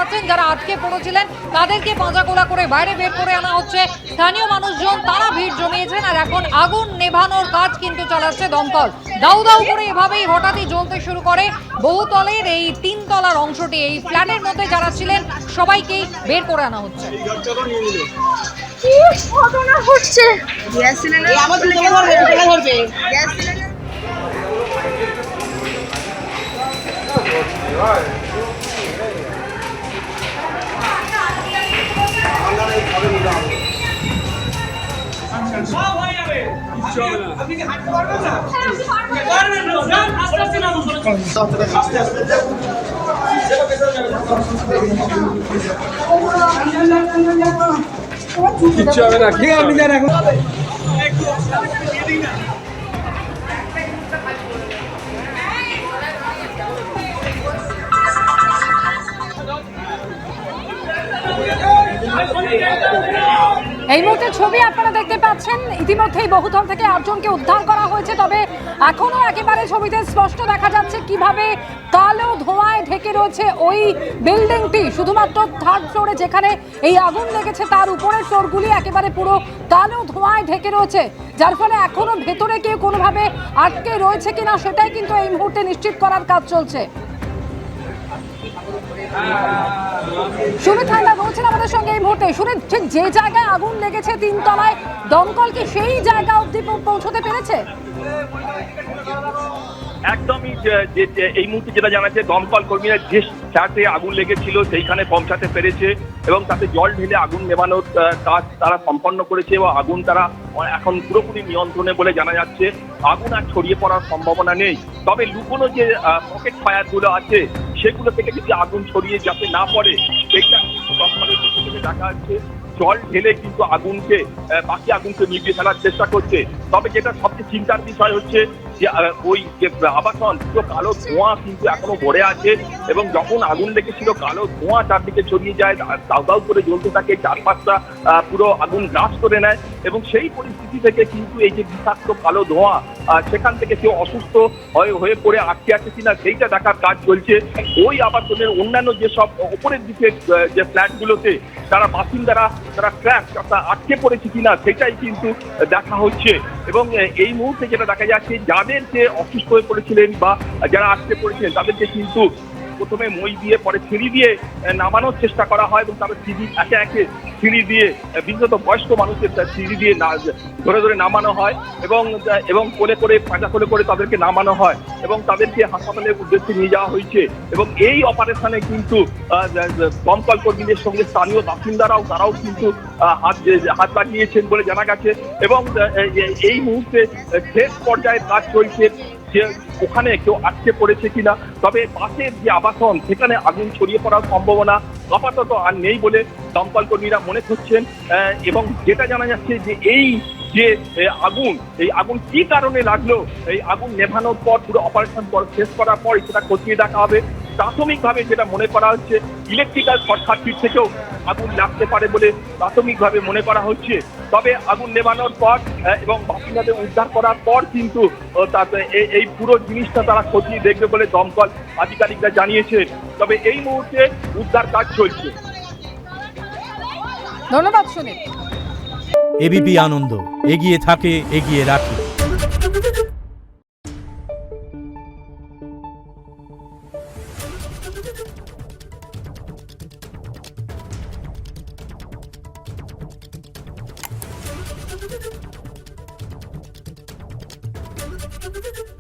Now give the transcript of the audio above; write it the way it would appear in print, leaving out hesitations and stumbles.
পাচ্ছেন যারা আটকে পড়েছিলেন তাদেরকে পাঁজাকোলা করে বাইরে বের করে আনা হচ্ছে। স্থানীয় মানুষজন তারা ভিড় জমিয়েছেন আর এখন আগুন নেভানোর কাজ কিন্তু চালাচ্ছে দমকল। দাউ দাউ করে এভাবেই হঠাৎই জ্বলতে শুরু করে বহুতলের এই 3 তলার অংশটি। এই ফ্ল্যাটের মধ্যে যারা ছিলেন সবাইকেই বের করে আনা হচ্ছে। কি ঘটনা হচ্ছে? গ্যাস সিলিন্ডার আমাদের লেগে ধরবে গ্যাস সিলিন্ডার। আপনি কি হাঁটতে পারবেন না? পারবেন না, আস্তে আস্তে নামুন। আস্তে আস্তে কিচ্ছু হবে না। কি আপনি জানেন এখন এই মুহূর্তে ছবি আপনারা দেখতে পাচ্ছেন, ইতিমধ্যেই বহুতল থেকে 8 জনকে উদ্ধার করা হয়েছে। তবে এখনো একেবারে ছবিতে স্পষ্ট দেখা যাচ্ছে কিভাবে কালো ধোঁয়ায় ঢেকে রয়েছে ওই বিল্ডিংটি। শুধুমাত্র 3rd ফ্লোরে যেখানে এই আগুন লেগেছে তার উপরের ফ্লোরগুলি একেবারে পুরো কালো ধোঁয়ায় ঢেকে রয়েছে, যার ফলে এখনো ভেতরে কেউ কোনোভাবে আটকে রয়েছে কিনা সেটাই কিন্তু এই মুহূর্তে নিশ্চিত করার কাজ চলছে। সুমিত হালদার রয়েছেন আমাদের সঙ্গে এই মুহূর্তে। সুমিত, ঠিক যে জায়গায় আগুন লেগেছে 3 তলায়, দমকল কি সেই জায়গা অবধি পৌঁছতে পেরেছে? একদমই এই মুহূর্তে যেটা জানা যাচ্ছে, দমকল কর্মীরা যে ফ্ল্যাটে আগুন লেগেছিল সেইখানে পৌঁছাতে পেরেছে এবং তাতে জল ঢেলে আগুন নেভানোর কাজ তারা সম্পন্ন করেছে এবং আগুন তারা এখন পুরোপুরি নিয়ন্ত্রণে বলে জানা যাচ্ছে। আগুন আর ছড়িয়ে পড়ার সম্ভাবনা নেই, তবে লুকোনো যে পকেট ফায়ারগুলো আছে সেগুলো থেকে যদি আগুন ছড়িয়ে যাতে না পড়ে সেইটা দমকলের পক্ষ থেকে দেখা যাচ্ছে। জল ঢেলে কিন্তু বাকি আগুনকে নিভিয়ে ফেলার চেষ্টা করছে। তবে যেটা সবচেয়ে চিন্তার বিষয় হচ্ছে যে ওই যে আবাসন পুরো কালো ধোঁয়া কিন্তু এখনো ভরে আছে এবং যখন আগুন লেগেছিল কালো ধোঁয়া চারদিকে ছড়িয়ে যায়, দাউ দাউ করে জ্বলতে থাকে, চারপাশটা পুরো আগুন গ্রাস করে নেয় এবং সেই পরিস্থিতি থেকে কিন্তু এই যে বিষাক্ত কালো ধোঁয়া সেখান থেকে কেউ অসুস্থ হয়ে পড়ে আটকে আছে কিনা সেইটা দেখার কাজ চলছে। ওই আবাসনের অন্যান্য যেসব ওপরের দিকে যে ফ্ল্যাটগুলোতে তারা বাসিন্দারা তারা আটকে পড়েছে কিনা সেটাই কিন্তু দেখা হচ্ছে। এবং এই মুহূর্তে যেটা দেখা যাচ্ছে, যাদেরকে অসুস্থ হয়ে পড়েছিলেন বা যারা আটকে পড়েছিলেন তাদেরকে কিন্তু প্রথমে মই দিয়ে পরে সিঁড়ি দিয়ে নামানোর চেষ্টা করা হয় এবং তারপরে একে একে সিঁড়ি দিয়ে বিশেষত বয়স্ক মানুষের সিঁড়ি দিয়ে ধরে ধরে নামানো হয় এবং কোলে করে পাঁজা করে তাদেরকে নামানো হয় এবং তাদেরকে হাসপাতালের উদ্দেশ্যে নিয়ে যাওয়া হয়েছে। এবং এই অপারেশনে কিন্তু দমকল কর্মীদের সঙ্গে স্থানীয় বাসিন্দারাও তারাও কিন্তু হাত লাগিয়েছেন বলে জানা গেছে। এবং এই মুহূর্তে শেষ পর্যায়ে কাজ চলছে যে ওখানে কেউ আটকে পড়েছে কিনা। তবে পাশের যে আবাসন সেখানে আগুন ছড়িয়ে পড়ার সম্ভাবনা আপাতত আর নেই বলে দমকল কর্মীরা মনে করছেন। এবং যেটা জানা যাচ্ছে যে এই আগুন কি কারণে লাগলো, এই আগুন নেভানোর পর পুরো অপারেশন শেষ করার পর সেটা খতিয়ে দেখা হবে। প্রাথমিকভাবে যেটা মনে করা হচ্ছে ইলেকট্রিক্যাল শর্ট সার্কিট থেকেও আগুন লাগতে পারে বলে প্রাথমিকভাবে মনে করা হচ্ছে। তবে আগুন নেভানোর পর এবং বাসিন্দাদের উদ্ধার করার পর কিন্তু এই পুরো জিনিসটা তারা খতিয়ে দেখবে বলে দমকল আধিকারিকরা জানিয়েছে। তবে এই মুহূর্তে উদ্ধার কাজ চলছে। ধন্যবাদ সুনীল। এবিপি আনন্দ এগিয়ে থাকে, এগিয়ে রাখে। Thank you.